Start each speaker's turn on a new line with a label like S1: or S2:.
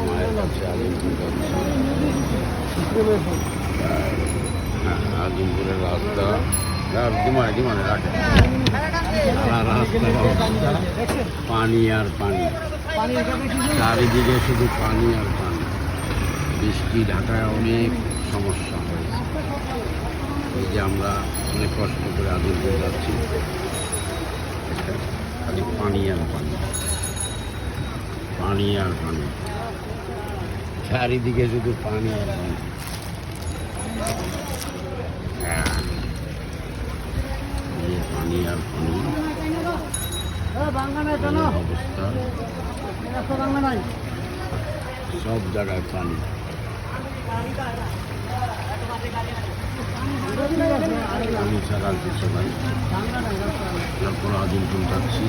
S1: মায়ের কাছে আজিমপুর যাচ্ছি। আজিমপুরের রাস্তা দিমানে রাখে রাস্তার অবস্থা পানি আর পানি, চারিদিকে শুধু পানি আর পানি। বৃষ্টি ঢাকায় অনেক সমস্যা হয়েছে। এই যে আমরা অনেক কষ্ট করে আজিমপুর যাচ্ছি, খালি পানি আর পানি, পানি আর পানি, চারিদিকে শুধু পানি আর পানি। পানি আর পানি অবস্থা, সব জায়গায় পানি। পানি ছাড়া কিছু নাই। তারপর আজিমপুর যাচ্ছি।